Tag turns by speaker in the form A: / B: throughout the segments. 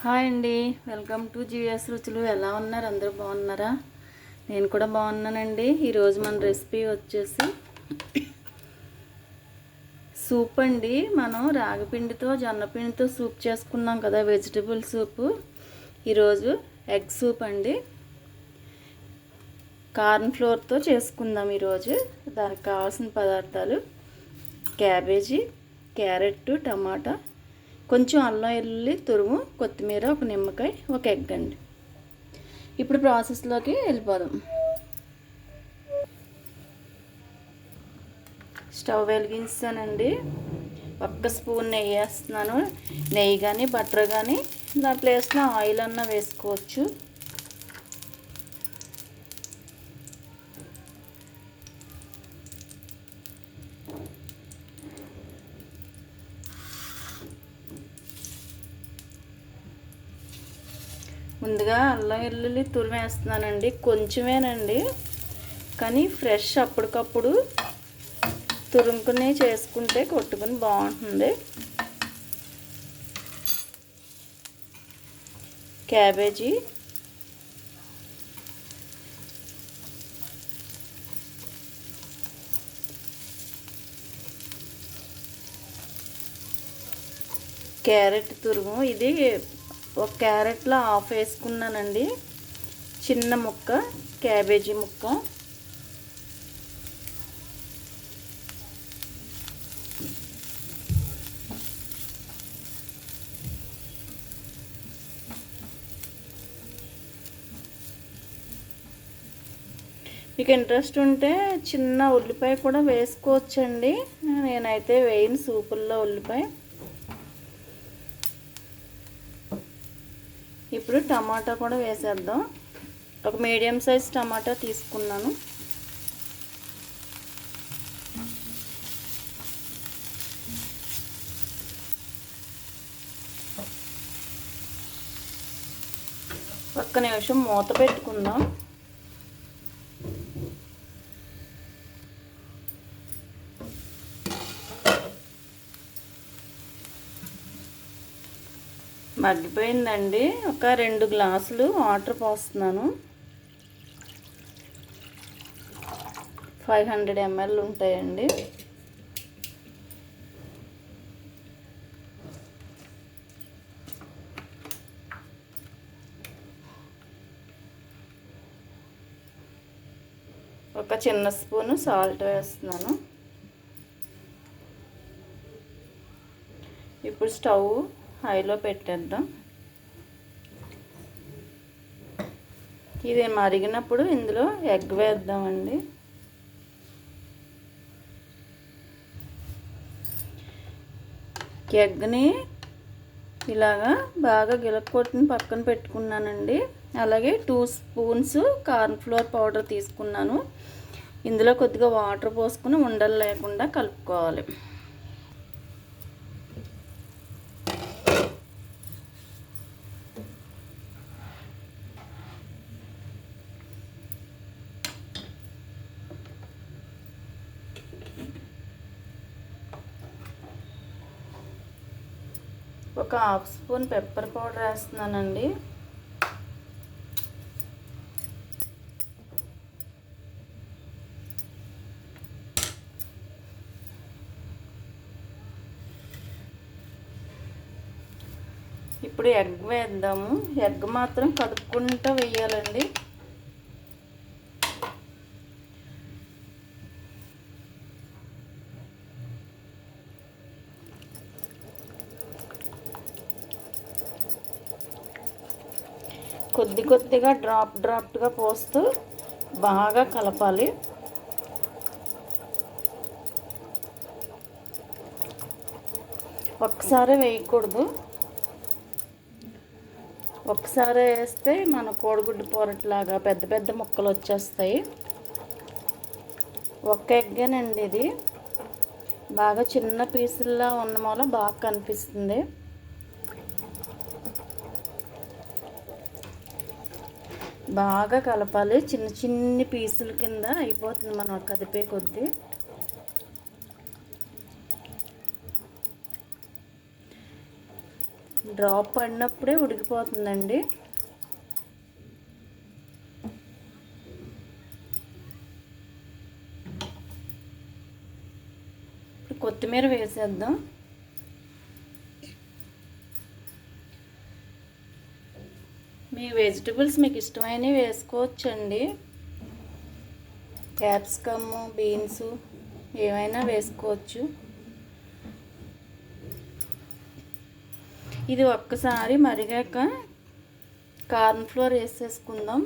A: Hi అండి, welcome to GS రుచులు. ఎలా ఉన్నారు? అందరూ బాగున్నారా? నేను కూడా బాగున్నానండి. ఈరోజు మన రెసిపీ వచ్చేసి సూప్ అండి. మనం రాగిపిండితో జొన్నపిండితో సూప్ చేసుకున్నాం కదా, వెజిటబుల్ సూపు. ఈరోజు ఎగ్ సూప్ అండి, కార్న్ ఫ్లోర్తో చేసుకుందాం ఈరోజు. దానికి కావాల్సిన పదార్థాలు: క్యాబేజీ, క్యారెట్, టమాటా, కొంచెం అల్లం వెల్లుల్లి తురుము, కొత్తిమీర, ఒక నిమ్మకాయ, ఒక ఎగ్ అండి. ఇప్పుడు ప్రాసెస్లోకి వెళ్ళిపోదాం. స్టవ్ వెలిగించానండి. ఒక్క స్పూన్ నెయ్యి వేస్తున్నాను. నెయ్యి కానీ బటర్ కానీ, దాని ప్లేస్లో ఆయిల్ అన్నా వేసుకోవచ్చు. ముందుగా అల్లం వెల్లుల్లి తురుము వేస్తున్నానండి. కొంచెమేనండి, కానీ ఫ్రెష్ అప్పటికప్పుడు తురుముకుని చేసుకుంటే కొట్టుకుని బాగుంటుంది. క్యాబేజీ, క్యారెట్ తురుము, ఇది ఒక క్యారెట్లో హాఫ్ వేసుకున్నానండి. చిన్న ముక్క క్యాబేజీ ముక్క, మీకు ఇంట్రెస్ట్ ఉంటే చిన్న ఉల్లిపాయ కూడా వేసుకోవచ్చండి. నేనైతే వేయను సూపుల్లో ఉల్లిపాయ. ఇప్పుడు టమాటా కూడా వేసేద్దాం. ఒక మీడియం సైజ్ టమాటా తీసుకున్నాను. ఒక్క నిమిషం మూత పెట్టుకుందాం. మగ్గిపోయిందండి. ఒక 2 గ్లాసులు వాటర్ పోస్తున్నాను. 500 ml ఉంటాయండి. ఒక చిన్న స్పూను సాల్ట్ వేస్తున్నాను. ఇప్పుడు స్టవ్ హైలో పెట్టేద్దాం. ఇది మరిగినప్పుడు ఇందులో ఎగ్ వేద్దామండి. ఎగ్ని ఇలాగా బాగా గిలక్కొట్టిన పక్కన పెట్టుకున్నానండి. అలాగే 2 స్పూన్స్ కార్న్ ఫ్లోర్ పౌడర్ తీసుకున్నాను. ఇందులో కొద్దిగా వాటర్ పోసుకుని ఉండలు లేకుండా కలుపుకోవాలి. ఒక హాఫ్ స్పూన్ పెప్పర్ పౌడర్ వేస్తున్నానండి. ఇప్పుడు ఎగ్ వేద్దాము. ఎగ్ మాత్రం కదుపుకుంటూ వేయాలండి. కొద్దిగా డ్రాప్గా పోస్తూ బాగా కలపాలి. ఒక్కసారి వేయకూడదు. ఒకసారి వేస్తే మన కోడిగుడ్డు పొరట్లాగా పెద్ద పెద్ద ముక్కలు వచ్చేస్తాయి. ఒక్క ఎగ్గేనండి ఇది. బాగా చిన్న పీసుల్లా ఉన్న మూల బాగా కనిపిస్తుంది. బాగా కలపాలి. చిన్ని పీసుల కింద అయిపోతుంది మనం కదిపే కొద్దీ. డ్రాప్ పడినప్పుడే ఉడికిపోతుందండి. కొత్తిమీర వేసేద్దాం. మీ వెజిటబుల్స్ మీకు ఇష్టమైనవి వేసుకోవచ్చండి. క్యాప్సికమ్, బీన్స్ ఏమైనా వేసుకోవచ్చు. ఇది ఒక్కసారి మరిగాక కార్న్ ఫ్లోర్ వేసేసుకుందాం.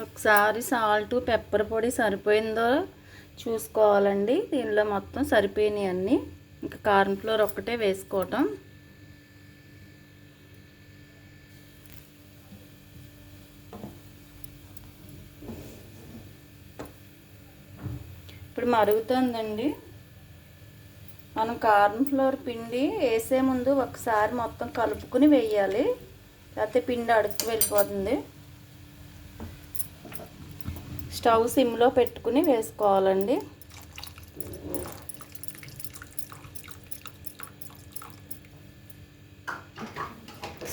A: ఒకసారి సాల్ట్, పెప్పర్ పొడి సరిపోయిందో చూసుకోవాలండి. దీనిలో మొత్తం సరిపోయినాయి అన్నీ. ఇంకా కార్న్ ఫ్లోర్ ఒక్కటే వేసుకోవటం. ఇప్పుడు మరుగుతుందండి. మనం కార్న్ ఫ్లోర్ పిండి వేసే ముందు ఒకసారి మొత్తం కలుపుకుని వేయాలి, లేకపోతే పిండి అడుక్కు వెళ్ళిపోతుంది. స్టవ్ సిమ్లో పెట్టుకుని వేసుకోవాలండి.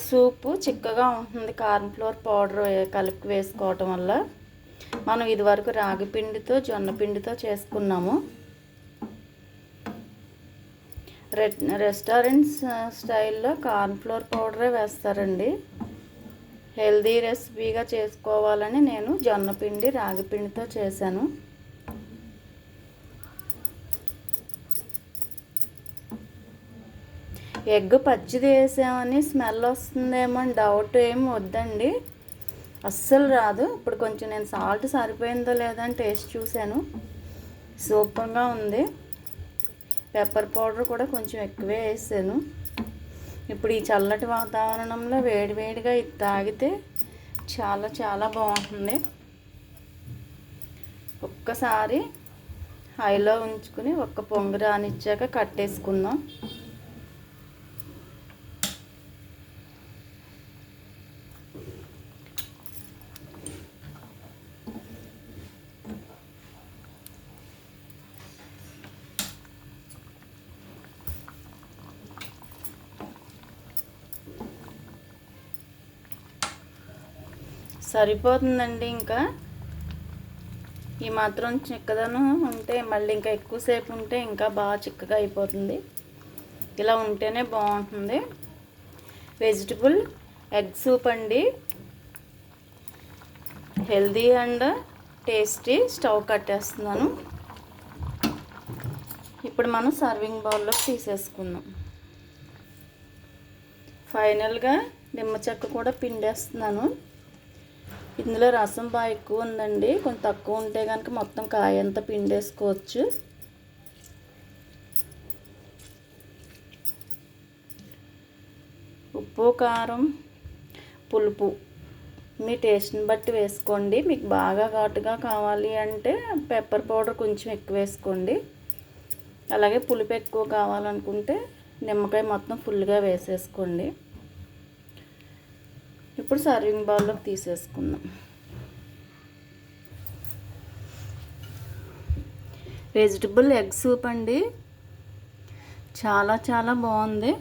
A: సూపు చిక్కగా ఉంటుంది కార్న్ ఫ్లోర్ పౌడర్ కలిపి వేసుకోవటం వల్ల. మనం ఇదివరకు రాగి పిండితో, జొన్న పిండితో చేసుకున్నాము. రెస్టారెంట్స్ స్టైల్లో కార్న్ ఫ్లోర్ పౌడరే వేస్తారండి. హెల్దీ రెసిపీగా చేసుకోవాలని నేను జొన్న పిండి, రాగి పిండితో చేశాను. ఎగ్ పచ్చిది వేసామని స్మెల్ వస్తుందేమో అని డౌట్ ఏం వద్దండి, అస్సలు రాదు. ఇప్పుడు కొంచెం నేను సాల్ట్ సరిపోయిందో లేదో అని టేస్ట్ చూశాను, సూపర్గా ఉంది. పెప్పర్ పౌడర్ కూడా కొంచెం ఎక్కువే వేసాను. ఇప్పుడు ఈ చల్లటి వాతావరణంలో వేడివేడిగా ఇది తాగితే చాలా చాలా బాగుంటుంది. ఒక్కసారి హైలో ఉంచుకుని ఒక్క పొంగు రానిచ్చాక కట్టేసుకుందాం. సరిపోతుందండి. ఇంకా ఈ మాత్రం చిక్కదనం ఉంటే మళ్ళీ ఇంకా ఎక్కువసేపు ఉంటే ఇంకా బాగా చిక్కగా అయిపోతుంది. ఇలా ఉంటేనే బాగుంటుంది. వెజిటబుల్ ఎగ్ సూప్ అండి, హెల్దీ అండ్ టేస్టీ. స్టవ్ కట్టేస్తున్నాను. ఇప్పుడు మనం సర్వింగ్ బౌల్లోకి తీసేసుకుందాం. ఫైనల్గా నిమ్మ చెక్క కూడా పిండేస్తున్నాను. ఇందులో రసం బాగా ఎక్కువ ఉందండి, కొంచెం తక్కువ ఉంటే కనుక మొత్తం కాయ అంతా పిండేసుకోవచ్చు. ఉప్పు, కారం, పులుపు మీ టేస్ట్ని బట్టి వేసుకోండి. మీకు బాగా ఘాటుగా కావాలి అంటే పెప్పర్ పౌడర్ కొంచెం ఎక్కువ వేసుకోండి. అలాగే పులుపు ఎక్కువ కావాలనుకుంటే నిమ్మకాయ మొత్తం ఫుల్గా వేసేసుకోండి. ఇప్పుడు సర్వింగ్ బౌల్లోకి తీసేసుకుందాం. వెజిటబుల్ ఎగ్ సూప్ అండి, చాలా చాలా బాగుంది.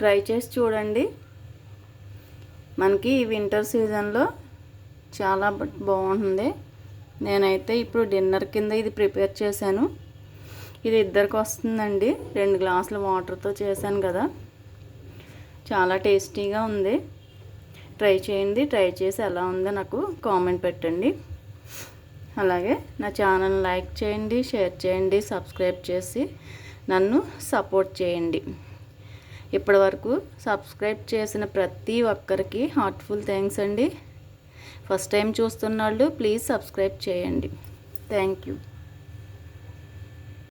A: ట్రై చేసి చూడండి. మనకి ఈ వింటర్ సీజన్లో చాలా బాగుంటుంది. నేనైతే ఇప్పుడు డిన్నర్ కింద ఇది ప్రిపేర్ చేశాను. ఇది ఇద్దరికి వస్తుందండి. 2 గ్లాసుల వాటర్తో చేశాను కదా, చాలా టేస్టీగా ఉంది. ట్రై చేయండి. ట్రై చేసి ఎలా ఉందో నాకు కామెంట్ పెట్టండి. అలాగే నా ఛానల్ లైక్ చేయండి, షేర్ చేయండి, సబ్స్క్రైబ్ చేసి నన్ను సపోర్ట్ చేయండి. ఇప్పటివరకు సబ్స్క్రైబ్ చేసిన ప్రతి ఒక్కరికి హార్ట్ఫుల్ థ్యాంక్స్ అండి. ఫస్ట్ టైం చూస్తున్న వాళ్ళు ప్లీజ్ సబ్స్క్రైబ్ చేయండి. Thank you.